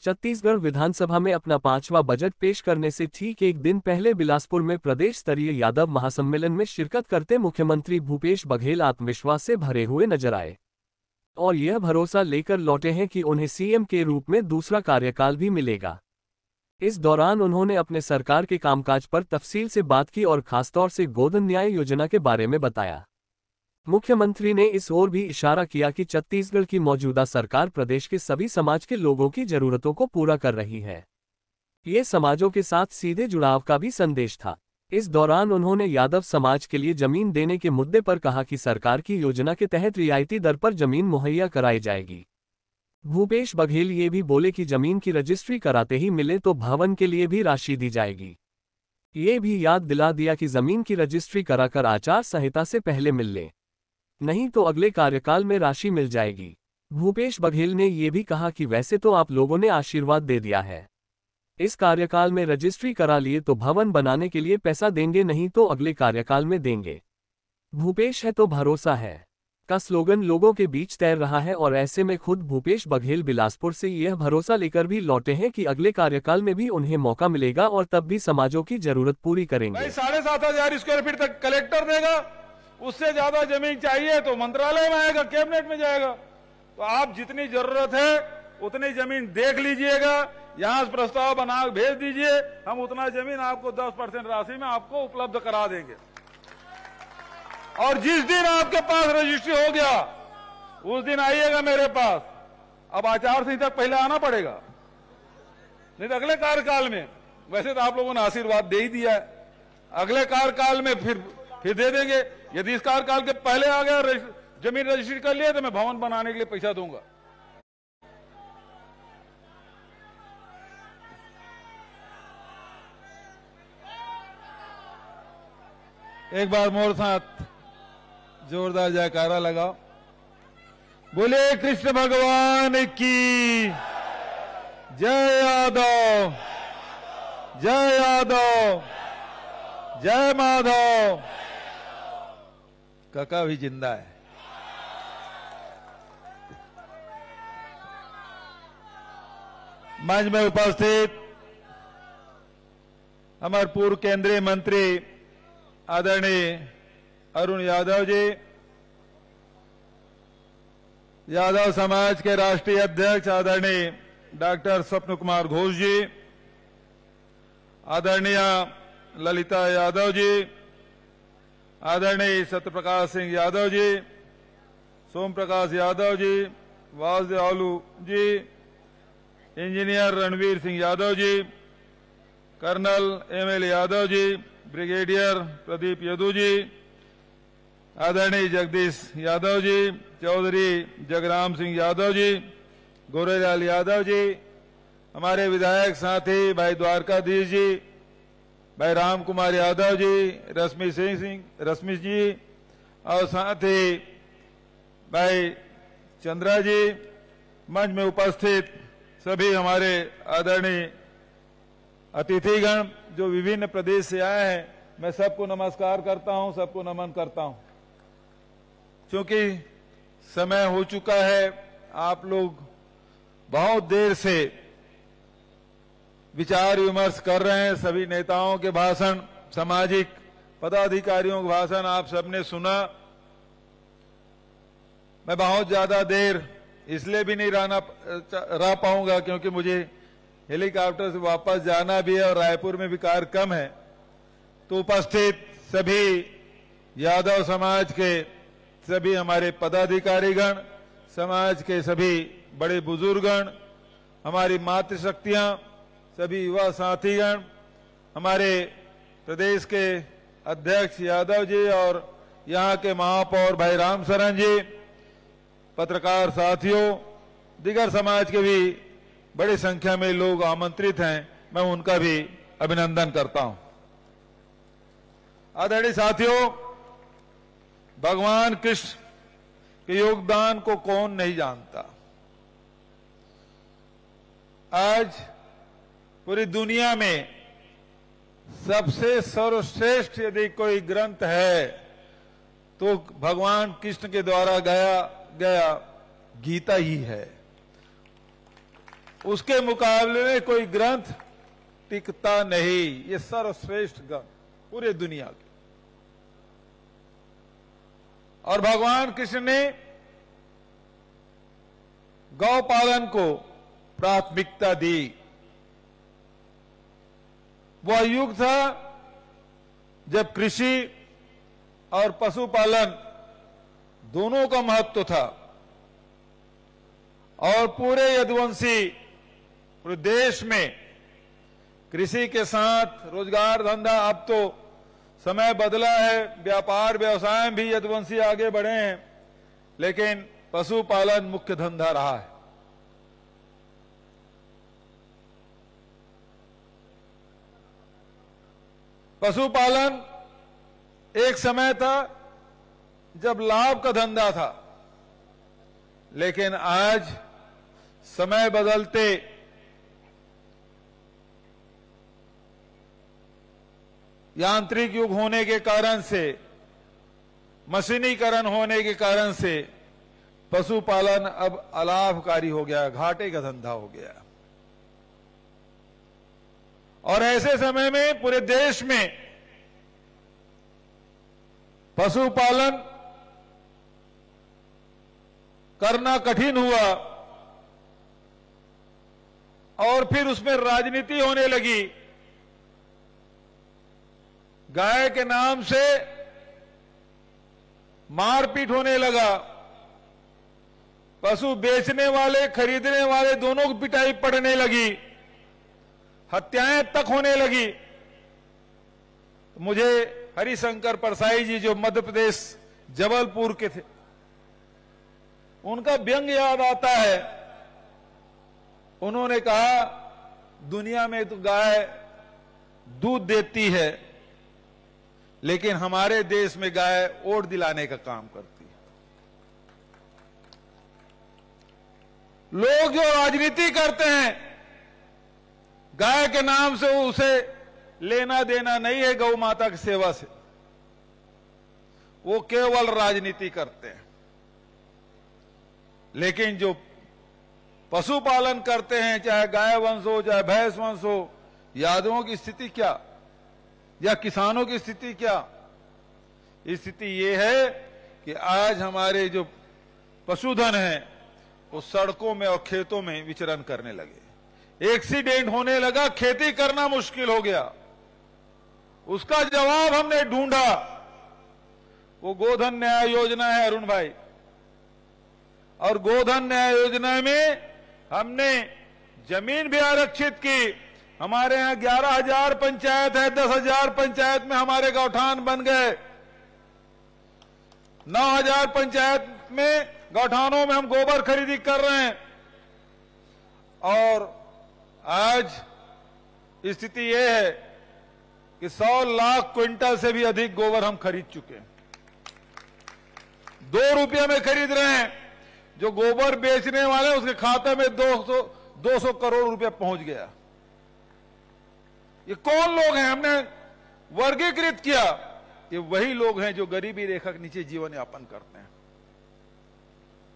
छत्तीसगढ़ विधानसभा में अपना 5वां बजट पेश करने से ठीक एक दिन पहले बिलासपुर में प्रदेश स्तरीय यादव महासम्मेलन में शिरकत करते मुख्यमंत्री भूपेश बघेल आत्मविश्वास से भरे हुए नजर आए और यह भरोसा लेकर लौटे हैं कि उन्हें सीएम के रूप में दूसरा कार्यकाल भी मिलेगा। इस दौरान उन्होंने अपने सरकार के कामकाज पर तफसील से बात की और खासतौर से गोधन न्याय योजना के बारे में बताया। मुख्यमंत्री ने इस ओर भी इशारा किया कि छत्तीसगढ़ की मौजूदा सरकार प्रदेश के सभी समाज के लोगों की जरूरतों को पूरा कर रही है। ये समाजों के साथ सीधे जुड़ाव का भी संदेश था। इस दौरान उन्होंने यादव समाज के लिए जमीन देने के मुद्दे पर कहा कि सरकार की योजना के तहत रियायती दर पर जमीन मुहैया कराई जाएगी। भूपेश बघेल ये भी बोले कि जमीन की रजिस्ट्री कराते ही मिले तो भवन के लिए भी राशि दी जाएगी। ये भी याद दिला दिया कि जमीन की रजिस्ट्री कराकर आचार संहिता से पहले मिल ले, नहीं तो अगले कार्यकाल में राशि मिल जाएगी। भूपेश बघेल ने यह भी कहा कि वैसे तो आप लोगों ने आशीर्वाद दे दिया है, इस कार्यकाल में रजिस्ट्री करा लिए तो भवन बनाने के लिए पैसा देंगे, नहीं तो अगले कार्यकाल में देंगे। भूपेश है तो भरोसा है का स्लोगन लोगों के बीच तैर रहा है और ऐसे में खुद भूपेश बघेल बिलासपुर से यह भरोसा लेकर भी लौटे हैं कि अगले कार्यकाल में भी उन्हें मौका मिलेगा और तब भी समाजों की जरूरत पूरी करेंगे। 7,500 स्क्वायर फीट तक कलेक्टर देगा, उससे ज्यादा जमीन चाहिए तो मंत्रालय में आएगा, कैबिनेट में जाएगा। तो आप जितनी जरूरत है उतनी जमीन देख लीजिएगा, यहां से प्रस्ताव बना भेज दीजिए, हम उतना जमीन आपको 10% राशि में आपको उपलब्ध करा देंगे। और जिस दिन आपके पास रजिस्ट्री हो गया उस दिन आइएगा मेरे पास। अब आचार संहिता पहले आना पड़ेगा, नहीं तो अगले कार्यकाल में, वैसे तो आप लोगों ने आशीर्वाद दे ही दिया है, अगले कार्यकाल में फिर दे देंगे। यदि इस कार्यकाल के पहले आ गया जमीन रजिस्ट्री कर लिए तो मैं भवन बनाने के लिए पैसा दूंगा। एक बार मोर साथ जोरदार जयकारा लगाओ। बोले कृष्ण भगवान की जय। यादव जय, यादव जय, माधव। काका भी जिंदा है। मंच में उपस्थित हमारे पूर्व केंद्रीय मंत्री आदरणीय अरुण यादव जी, यादव समाज के राष्ट्रीय अध्यक्ष आदरणीय डॉक्टर स्वप्न कुमार घोष जी, आदरणीय ललिता यादव जी, आदरणीय सत्यप्रकाश सिंह यादव जी, सोम प्रकाश यादव जी, वासुदेव आलू जी, engineer Ranveer Singh Yadav ji, colonel ML Yadav ji, brigadier Pradeep Yadu जी, आदरणीय जगदीश यादव जी, चौधरी जगराम सिंह यादव जी, गोरेलाल यादव जी, हमारे विधायक साथी भाई द्वारकाधीश जी, भाई राम कुमार यादव जी, रश्मि जी, और साथ ही भाई चंद्रा जी, मंच में उपस्थित सभी हमारे आदरणीय अतिथिगण जो विभिन्न प्रदेश से आए हैं, मैं सबको नमस्कार करता हूं, सबको नमन करता हूं। क्योंकि समय हो चुका है, आप लोग बहुत देर से विचार विमर्श कर रहे हैं, सभी नेताओं के भाषण, सामाजिक पदाधिकारियों के भाषण आप सबने सुना। मैं बहुत ज्यादा देर इसलिए भी नहीं रह पाऊंगा क्योंकि मुझे हेलीकॉप्टर से वापस जाना भी है और रायपुर में भी कार्यक्रम है। तो उपस्थित सभी यादव समाज के सभी हमारे पदाधिकारीगण, समाज के सभी बड़े बुजुर्गगण, हमारी मातृशक्तियां, सभी युवा साथीगण, हमारे प्रदेश के अध्यक्ष यादव जी और यहां के महापौर भाई राम शरण जी, पत्रकार साथियों, दिगर समाज के भी बड़ी संख्या में लोग आमंत्रित हैं, मैं उनका भी अभिनंदन करता हूं। आदरणीय साथियों, भगवान कृष्ण के योगदान को कौन नहीं जानता। आज पूरी दुनिया में सबसे सर्वश्रेष्ठ यदि कोई ग्रंथ है तो भगवान कृष्ण के द्वारा गया गीता ही है। उसके मुकाबले में कोई ग्रंथ टिकता नहीं। ये सर्वश्रेष्ठ ग्रंथ पूरे दुनिया के। और भगवान कृष्ण ने गौ पालन को प्राथमिकता दी। वह युग था जब कृषि और पशुपालन दोनों का महत्व था और पूरे यदुवंशी पूरे देश में कृषि के साथ रोजगार धंधा, अब तो समय बदला है, व्यापार व्यवसाय में भी यदुवंशी आगे बढ़े हैं, लेकिन पशुपालन मुख्य धंधा रहा है। पशुपालन एक समय था जब लाभ का धंधा था, लेकिन आज समय बदलते यांत्रिक युग होने के कारण से, मशीनीकरण होने के कारण से पशुपालन अब अलाभकारी हो गया, घाटे का धंधा हो गया। और ऐसे समय में पूरे देश में पशुपालन करना कठिन हुआ और फिर उसमें राजनीति होने लगी। गाय के नाम से मारपीट होने लगा। पशु बेचने वाले खरीदने वाले दोनों की पिटाई पड़ने लगी, हत्याएं तक होने लगी। मुझे हरिशंकर परसाई जी जो मध्य प्रदेश जबलपुर के थे, उनका व्यंग याद आता है। उन्होंने कहा दुनिया में तो गाय दूध देती है, लेकिन हमारे देश में गाय ओट दिलाने का काम करती है। लोग जो राजनीति करते हैं, गाय के नाम से उसे लेना देना नहीं है गौ माता की सेवा से, वो केवल राजनीति करते हैं। लेकिन जो पशुपालन करते हैं, चाहे गाय वंश हो चाहे भैंस वंश हो, यादवों की स्थिति क्या या किसानों की स्थिति क्या? स्थिति ये है कि आज हमारे जो पशुधन है वो सड़कों में और खेतों में विचरण करने लगे। एक्सीडेंट होने लगा, खेती करना मुश्किल हो गया। उसका जवाब हमने ढूंढा, वो गोधन न्याय योजना है अरुण भाई। और गोधन न्याय योजना में हमने जमीन भी आरक्षित की। हमारे यहाँ 11,000 पंचायत है, 10,000 पंचायत में हमारे गौठान बन गए। 9,000 पंचायत में गौठानों में हम गोबर खरीदी कर रहे हैं। और आज स्थिति यह है कि 100 लाख क्विंटल से भी अधिक गोबर हम खरीद चुके हैं। 2 रुपये में खरीद रहे हैं। जो गोबर बेचने वाले उसके खाते में 200 करोड़ रुपया पहुंच गया। ये कौन लोग हैं? हमने वर्गीकृत किया, ये वही लोग हैं जो गरीबी रेखा के नीचे जीवन यापन करते हैं।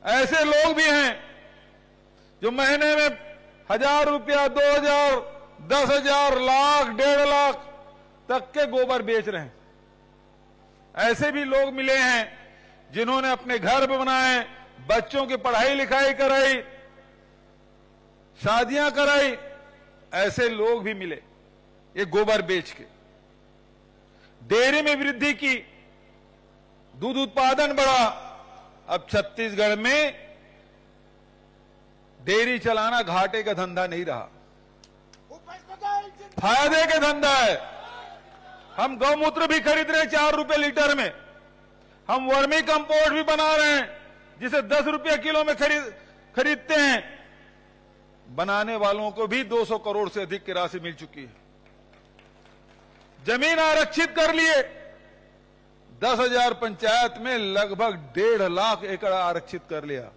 ऐसे लोग भी हैं जो महीने में 1,000 रुपया, 2,000, 10,000, लाख, 1.5 लाख तक के गोबर बेच रहे हैं। ऐसे भी लोग मिले हैं जिन्होंने अपने घर बनाए, बच्चों की पढ़ाई लिखाई कराई, शादियां कराई। ऐसे लोग भी मिले ये गोबर बेच के। डेयरी में वृद्धि की, दूध उत्पादन बढ़ा। अब छत्तीसगढ़ में डेयरी चलाना घाटे का धंधा नहीं रहा, फायदे का धंधा है। हम गौमूत्र भी खरीद रहे हैं 4 रुपए लीटर में। हम वर्मी कंपोस्ट भी बना रहे हैं जिसे 10 रुपये किलो में खरीदते हैं। बनाने वालों को भी 200 करोड़ से अधिक की राशि मिल चुकी है। जमीन आरक्षित कर लिए। 10,000 पंचायत में लगभग 1.5 लाख एकड़ आरक्षित कर लिया।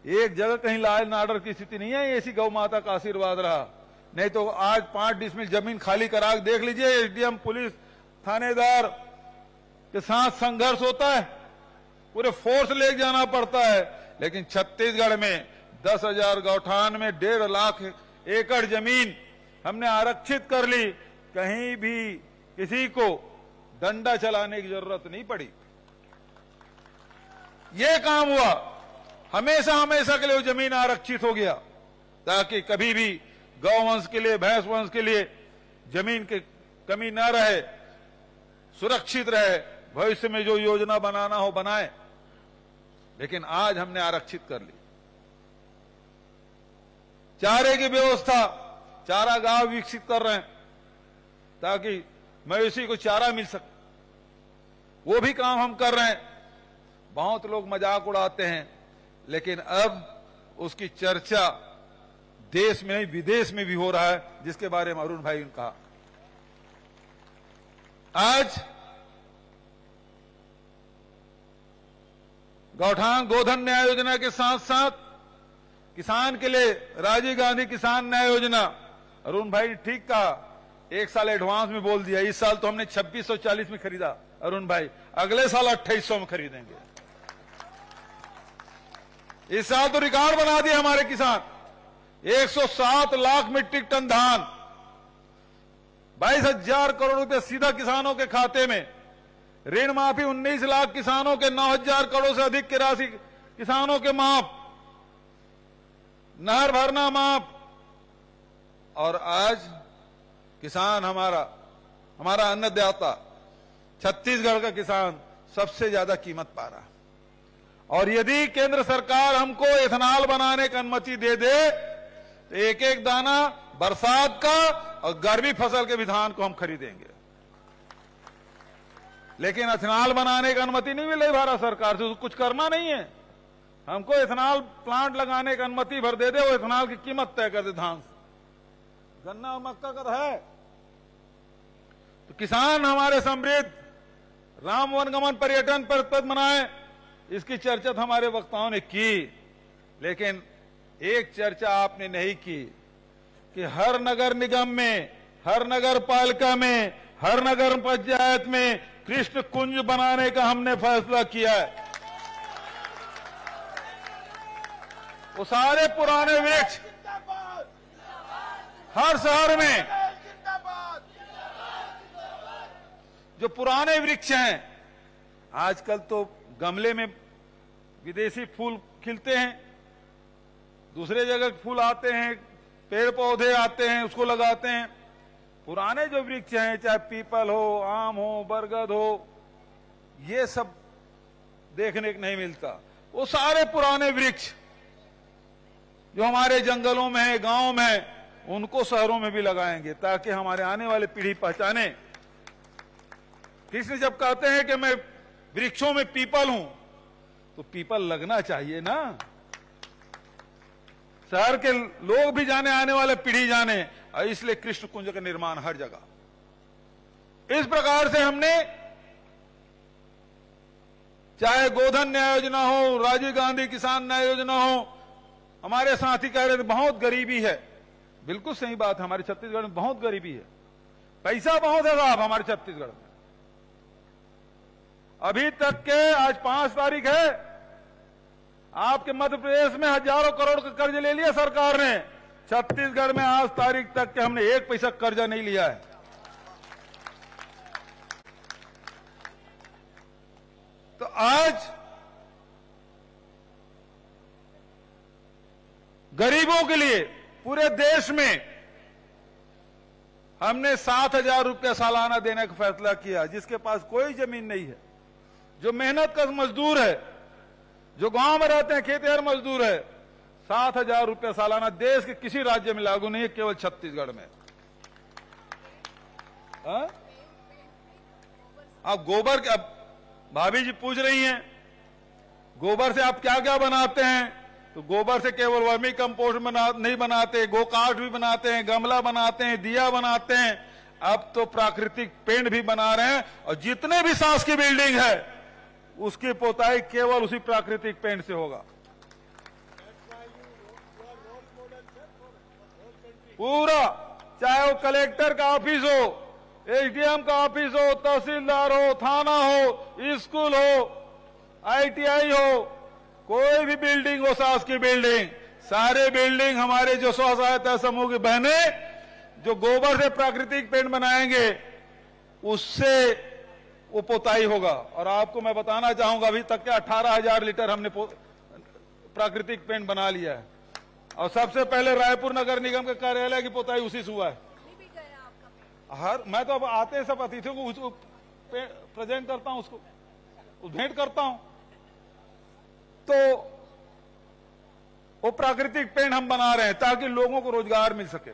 एक जगह कहीं लॉ एंड ऑर्डर की स्थिति नहीं है, ऐसी गौ माता का आशीर्वाद रहा। नहीं तो आज 5 डिसमिल जमीन खाली करा के देख लीजिए, एसडीएम, पुलिस, थानेदार के साथ संघर्ष होता है, पूरे फोर्स लेके जाना पड़ता है। लेकिन छत्तीसगढ़ में 10,000 गौठान में 1.5 लाख एकड़ जमीन हमने आरक्षित कर ली। कहीं भी किसी को डंडा चलाने की जरूरत नहीं पड़ी। ये काम हुआ, हमेशा हमेशा के लिए वो जमीन आरक्षित हो गया, ताकि कभी भी गौवंश के लिए, भैंस वंश के लिए जमीन की कमी न रहे, सुरक्षित रहे। भविष्य में जो योजना बनाना हो बनाए, लेकिन आज हमने आरक्षित कर ली। चारे की व्यवस्था, चारा गांव विकसित कर रहे हैं ताकि मवेशी को चारा मिल सके, वो भी काम हम कर रहे हैं। बहुत लोग मजाक उड़ाते हैं, लेकिन अब उसकी चर्चा देश में नहीं विदेश में भी हो रहा है, जिसके बारे में अरुण भाई ने कहा। आज गौठान गोधन न्याय योजना के साथ साथ किसान के लिए राजीव गांधी किसान न्याय योजना, अरुण भाई ने ठीक कहा, एक साल एडवांस में बोल दिया। इस साल तो हमने 2640 में खरीदा अरुण भाई, अगले साल 2800 में खरीदेंगे। इस साल तो रिकॉर्ड बना दिया हमारे किसान, 107 लाख मीट्रिक टन धान, 22,000 करोड़ रुपए सीधा किसानों के खाते में, ऋण माफी 19 लाख किसानों के, 9,000 करोड़ से अधिक की राशि किसानों के माफ, नहर भरना माफ। और आज किसान हमारा अन्नदाता, छत्तीसगढ़ का किसान सबसे ज्यादा कीमत पा रहा। और यदि केंद्र सरकार हमको एथेनॉल बनाने की अनुमति दे दे तो एक एक दाना बरसात का और गर्मी फसल के भी धान को हम खरीदेंगे। लेकिन एथेनॉल बनाने की अनुमति नहीं मिले भारत सरकार से, कुछ करना नहीं है। हमको एथेनॉल प्लांट लगाने की अनुमति भर दे दे, वो एथेनॉल की कीमत तय कर दे धान से। गन्ना और मक्का का है तो किसान हमारे समृद्ध, राम वनगमन पर्यटन पर मनाए, इसकी चर्चा तो हमारे वक्ताओं ने की। लेकिन एक चर्चा आपने नहीं की कि हर नगर निगम में, हर नगर पालिका में, हर नगर पंचायत में कृष्ण कुंज बनाने का हमने फैसला किया है। वो सारे पुराने वृक्ष हर शहर में जो पुराने वृक्ष हैं, आजकल तो गमले में विदेशी फूल खिलते हैं, दूसरे जगह फूल आते हैं, पेड़ पौधे आते हैं, उसको लगाते हैं। पुराने जो वृक्ष हैं, चाहे पीपल हो, आम हो, बरगद हो, ये सब देखने को नहीं मिलता। वो सारे पुराने वृक्ष जो हमारे जंगलों में है, गांव में है, उनको शहरों में भी लगाएंगे ताकि हमारे आने वाले पीढ़ी पहचाने। कृष्ण जब कहते हैं कि मैं वृक्षों में पीपल हूं, तो पीपल लगना चाहिए ना, शहर के लोग भी जाने, आने वाले पीढ़ी जाने। और इसलिए कृष्ण कुंज का निर्माण हर जगह। इस प्रकार से हमने, चाहे गोधन न्याय योजना हो, राजीव गांधी किसान न्याय योजना हो, हमारे साथी कह रहे थे बहुत गरीबी है। बिल्कुल सही बात है, हमारे छत्तीसगढ़ में बहुत गरीबी है, पैसा बहुत है साहब हमारे छत्तीसगढ़ में। अभी तक के, आज 5 तारीख है, आपके मध्य प्रदेश में हजारों करोड़ का कर्ज ले लिया सरकार ने, छत्तीसगढ़ में आज तारीख तक के हमने 1 पैसा कर्जा नहीं लिया है। तो आज गरीबों के लिए पूरे देश में हमने 7,000 रुपया सालाना देने का फैसला किया। जिसके पास कोई जमीन नहीं है, जो मेहनत का मजदूर है, जो गांव में रहते हैं, खेतिहर मजदूर है, 7,000 रुपया सालाना देश के किसी राज्य में लागू नहीं है, केवल छत्तीसगढ़ में। आप गोबर के, अब भाभी जी पूछ रही हैं गोबर से आप क्या क्या बनाते हैं, तो गोबर से केवल वर्मी कंपोस्ट नहीं बनाते, गो काट भी बनाते हैं, गमला बनाते हैं, दिया बनाते हैं, अब तो प्राकृतिक पेंट भी बना रहे हैं। और जितने भी शासकीय बिल्डिंग है उसकी पोताई केवल उसी प्राकृतिक पेंट से होगा। पूरा, चाहे वो कलेक्टर का ऑफिस हो, एसडीएम का ऑफिस हो, तहसीलदार हो, थाना हो, स्कूल हो, ITI हो, कोई भी बिल्डिंग हो शासकीय बिल्डिंग, सारे बिल्डिंग हमारे जो स्व सहायता समूह की बहनें जो गोबर से प्राकृतिक पेंट बनाएंगे उससे वो पोताई होगा। और आपको मैं बताना चाहूंगा अभी तक के 18,000 लीटर हमने प्राकृतिक पेंट बना लिया है और सबसे पहले रायपुर नगर निगम के कार्यालय की पोताई उसी से हुआ है। मैं तो अब आते सब अतिथियों को उसको प्रेजेंट करता हूं, उसको भेंट करता हूं। तो वो प्राकृतिक पेंट हम बना रहे हैं ताकि लोगों को रोजगार मिल सके।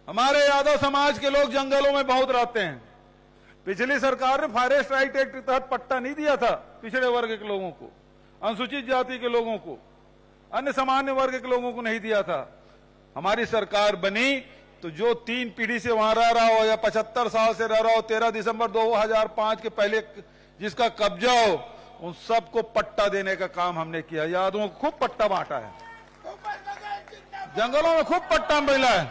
हमारे यादव समाज के लोग जंगलों में बहुत रहते हैं। पिछली सरकार ने फॉरेस्ट राइट एक्ट के तहत पट्टा नहीं दिया था पिछड़े वर्ग के लोगों को, अनुसूचित जाति के लोगों को, अन्य सामान्य वर्ग के लोगों को नहीं दिया था। हमारी सरकार बनी तो जो 3 पीढ़ी से वहां रह रहा हो या 75 साल से रह रहा हो, 13 दिसंबर 2005 के पहले जिसका कब्जा हो, उन सबको पट्टा देने का काम हमने किया। यादवों को खूब पट्टा बांटा है, जंगलों में खूब पट्टा मिला है।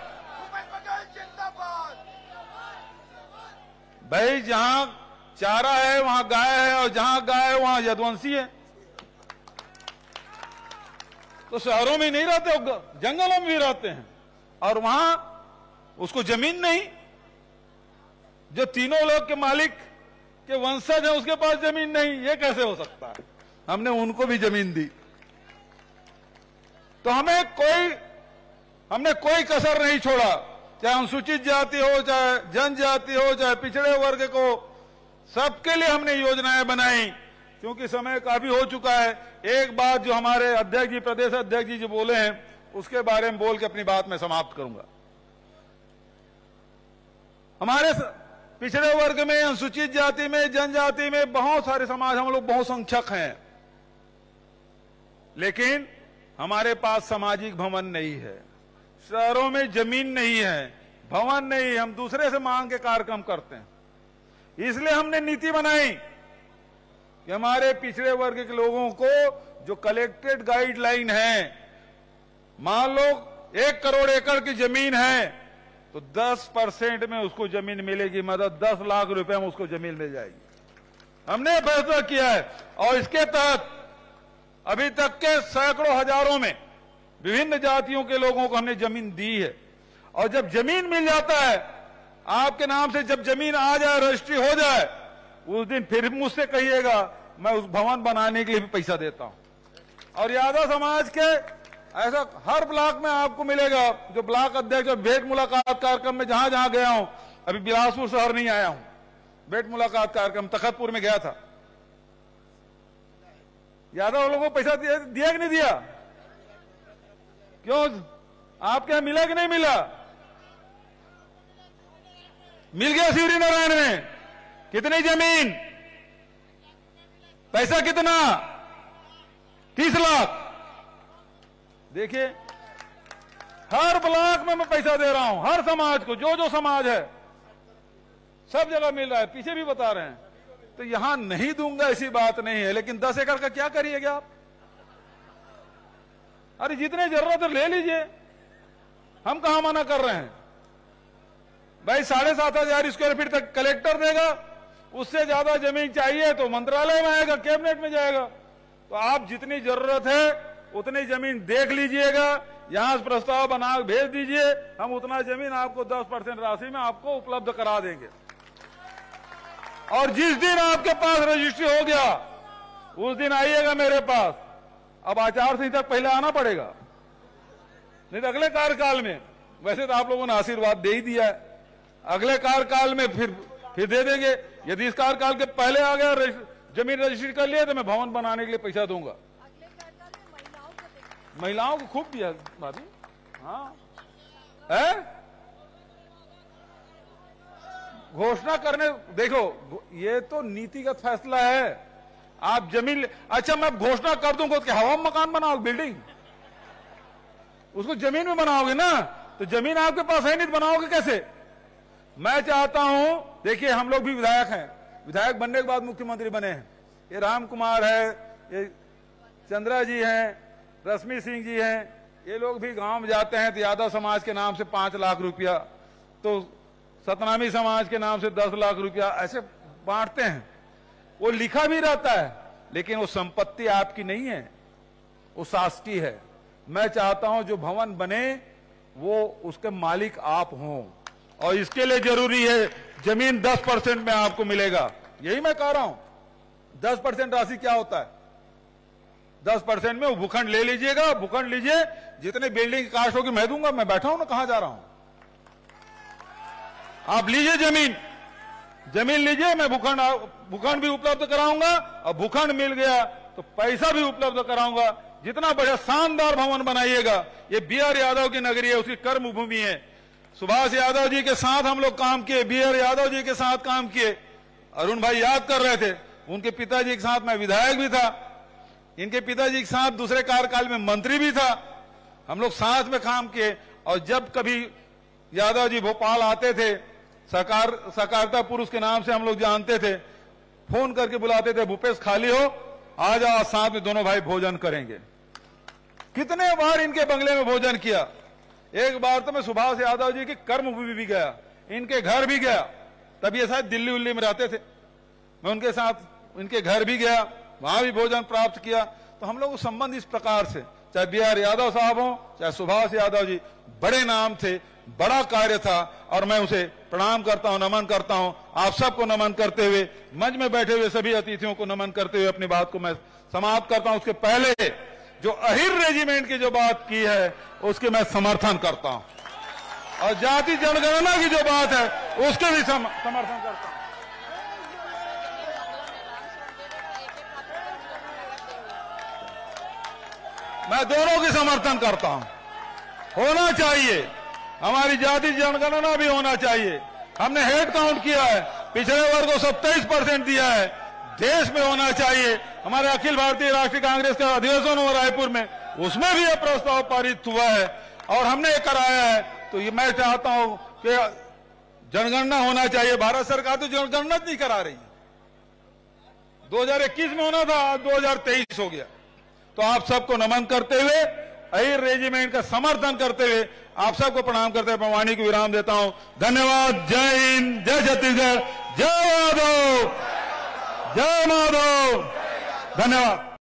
भाई जहां चारा है वहां गाय है और जहां गाय है वहां यदुवंशी है। तो शहरों में नहीं रहते, जंगलों में भी रहते हैं और वहां उसको जमीन नहीं। जो तीनों लोग के मालिक के वंशज है उसके पास जमीन नहीं, ये कैसे हो सकता है? हमने उनको भी जमीन दी। तो हमने कोई कसर नहीं छोड़ा, चाहे अनुसूचित जाति हो, चाहे जनजाति हो, चाहे पिछड़े वर्ग को, सबके लिए हमने योजनाएं बनाई। क्योंकि समय काफी हो चुका है, एक बात जो हमारे अध्यक्ष जी, प्रदेश अध्यक्ष जी जो बोले हैं उसके बारे में बोल के अपनी बात में समाप्त करूंगा। हमारे पिछड़े वर्ग में, अनुसूचित जाति में, जनजाति में बहुत सारे समाज, हम लोग बहुसंख्यक हैं, लेकिन हमारे पास सामाजिक भवन नहीं है, शहरों में जमीन नहीं है, भवन नहीं, हम दूसरे से मांग के कार्यक्रम करते हैं। इसलिए हमने नीति बनाई कि हमारे पिछड़े वर्ग के लोगों को जो कलेक्टेड गाइडलाइन है, मान लो 1 करोड़ एकड़ की जमीन है तो 10% में उसको जमीन मिलेगी, मतलब 10 लाख रुपए में उसको जमीन मिल जाएगी। हमने फैसला किया है और इसके तहत अभी तक के सैकड़ों हजारों में विभिन्न जातियों के लोगों को हमने जमीन दी है। और जब जमीन मिल जाता है आपके नाम से, जब जमीन आ जाए, रजिस्ट्री हो जाए, उस दिन फिर मुझसे कहिएगा मैं उस भवन बनाने के लिए भी पैसा देता हूं। और यादव समाज के ऐसा हर ब्लॉक में आपको मिलेगा। जो ब्लॉक अध्यक्ष भेंट मुलाकात कार्यक्रम में जहां जहां गया हूं, अभी बिलासपुर शहर नहीं आया हूं, भेंट मुलाकात कार्यक्रम तखतपुर में गया था। यादव लोगों को पैसा दिया कि नहीं दिया? क्यों? आपके यहां मिला कि नहीं मिला? मिल गया। शिवरी नारायण में कितनी जमीन, पैसा कितना? 30 लाख। देखिए, हर ब्लॉक में मैं पैसा दे रहा हूं, हर समाज को, जो जो समाज है सब जगह मिल रहा है। पीछे भी बता रहे हैं। तो यहां नहीं दूंगा ऐसी बात नहीं है, लेकिन 10 एकड़ का क्या करिएगा आप? अरे जितने जरूरत है ले लीजिए, हम कहां मना कर रहे हैं भाई। 7,500 स्क्वायर फीट तक कलेक्टर देगा, उससे ज्यादा जमीन चाहिए तो मंत्रालय में आएगा, कैबिनेट में जाएगा। तो आप जितनी जरूरत है उतनी जमीन देख लीजिएगा, यहां से प्रस्ताव बना भेज दीजिए, हम उतना जमीन आपको 10% राशि में आपको उपलब्ध करा देंगे। और जिस दिन आपके पास रजिस्ट्री हो गया उस दिन आइएगा मेरे पास। अब आचार संहिता पहले आना पड़ेगा, नहीं तो अगले कार्यकाल में, वैसे तो आप लोगों ने आशीर्वाद दे ही दिया है, अगले कार्यकाल में फिर दे देंगे। यदि इस कार्यकाल के पहले आ गया, जमीन रजिस्ट्री कर लिया, तो मैं भवन बनाने के लिए पैसा दूंगा। महिलाओं को खूब दिया भाभी। हाँ है, घोषणा करने, देखो ये तो नीतिगत फैसला है। आप जमीन, अच्छा मैं घोषणा कर दूंगा कि हवा में मकान बनाओ, बिल्डिंग, उसको जमीन में बनाओगे ना, तो जमीन आपके पास है नहीं तो बनाओगे कैसे? मैं चाहता हूं, देखिए हम लोग भी विधायक हैं, विधायक बनने के बाद मुख्यमंत्री बने हैं। ये राम कुमार है, ये चंद्रा जी हैं, रश्मि सिंह जी हैं, ये लोग भी गांव में जाते हैं तो यादव समाज के नाम से 5 लाख रुपया, तो सतनामी समाज के नाम से 10 लाख रुपया ऐसे बांटते हैं। वो लिखा भी रहता है, लेकिन वो संपत्ति आपकी नहीं है, वो शासकीय है। मैं चाहता हूं जो भवन बने वो उसके मालिक आप हों, और इसके लिए जरूरी है जमीन 10% में आपको मिलेगा। यही मैं कह रहा हूं। 10% राशि क्या होता है? 10% में वो भूखंड ले लीजिएगा, भूखंड लीजिए, जितने बिल्डिंग की कास्ट होगी मैं दूंगा। मैं बैठा हूं ना, कहां जा रहा हूं? आप लीजिए जमीन लीजिए, मैं भूखंड भी उपलब्ध कराऊंगा, और भूखंड मिल गया तो पैसा भी उपलब्ध कराऊंगा। जितना बढ़िया शानदार भवन बनाइएगा। ये बी.आर. यादव की नगरी है, उसकी कर्म भूमि है। सुभाष यादव जी के साथ हम लोग काम किए, बी.आर. यादव जी के साथ काम किए। अरुण भाई याद कर रहे थे, उनके पिताजी के साथ मैं विधायक भी था, इनके पिताजी के साथ दूसरे कार्यकाल में मंत्री भी था। हम लोग साथ में काम किए, और जब कभी यादव जी भोपाल आते थे, सकारता पुरुष के नाम से हम लोग जानते थे, फोन करके बुलाते थे, भूपेश खाली हो, आ जाओ, साथ में दोनों भाई भोजन करेंगे। कितने बार इनके बंगले में भोजन किया। एक बार तो मैं सुभाष यादव जी की कर्मभूमि भी गया, इनके घर भी गया, तब ये शायद दिल्ली उल्ली में रहते थे। मैं उनके साथ इनके घर भी गया, वहां भी भोजन प्राप्त किया। तो हम लोग संबंध इस प्रकार से, चाहे बी.आर. यादव साहब हो, चाहे सुभाष यादव जी, बड़े नाम थे, बड़ा कार्य था, और मैं उसे प्रणाम करता हूं, नमन करता हूं। आप सबको नमन करते हुए, मंच में बैठे हुए सभी अतिथियों को नमन करते हुए अपनी बात को मैं समाप्त करता हूं। उसके पहले जो अहिर रेजिमेंट की जो बात की है उसके मैं समर्थन करता हूं, और जाति जनगणना की जो बात है उसके भी समर्थन करता हूं। मैं दोनों की समर्थन करता हूं। होना चाहिए, हमारी जाति जनगणना भी होना चाहिए। हमने हेड काउंट किया है, पिछड़े वर्ग को 27% दिया है, देश में होना चाहिए। हमारे अखिल भारतीय राष्ट्रीय कांग्रेस का अधिवेशन हुआ रायपुर में, उसमें भी यह प्रस्ताव पारित हुआ है, और हमने ये कराया है। तो ये मैं चाहता हूं कि जनगणना होना चाहिए। भारत सरकार तो जनगणना नहीं करा रही है, 2021 में होना था, आज 2023 हो गया। तो आप सबको नमन करते हुए, अहिर रेजिमेंट का समर्थन करते हुए, आप सबको प्रणाम करते हुए वाणी को विराम देता हूं। धन्यवाद। जय हिंद, जय छत्तीसगढ़, जय माधव, जय माधव। धन्यवाद।